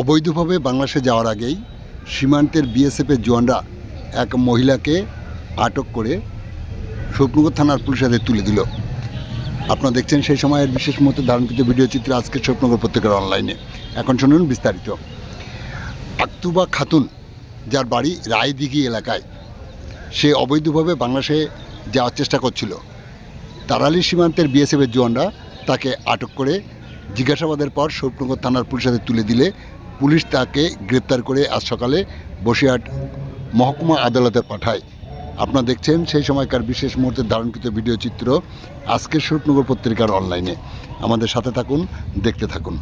অবৈধভাবে বাংলাদেশে যাওয়ার আগেই সীমান্তের বিএসএফের জওয়ানরা এক মহিলাকে আটক করে শোভনগর থানার পুলিশের হাতে তুলে দিল। আপনারা দেখছেন সেই সময়ের বিশেষ মুহূর্তে ধারণকৃত ভিডিও চিত্র আজকের শোভনগর পত্রিকার অনলাইনে। এখন শুনুন বিস্তারিত। আক্তুবা খাতুন, যার বাড়ি রায়দিঘি এলাকায়, সে অবৈধভাবে বাংলাদেশে যাওয়ার চেষ্টা করছিল। তারালি সীমান্তের বিএসএফের জওয়ানরা তাকে আটক করে জিজ্ঞাসাবাদের পর শোভনগর থানার পুলিশের হাতে তুলে দিলে পুলিশ তাকে গ্রেপ্তার করে আজ সকালে বসিরহাট মহকুমা আদালতে পাঠায়। আপনারা দেখছেন সেই সময়কার বিশেষ মুহূর্তের ধারণকৃত ভিডিও চিত্র আজকের শোভনগর পত্রিকার অনলাইনে। আমাদের সাথে থাকুন, দেখতে থাকুন।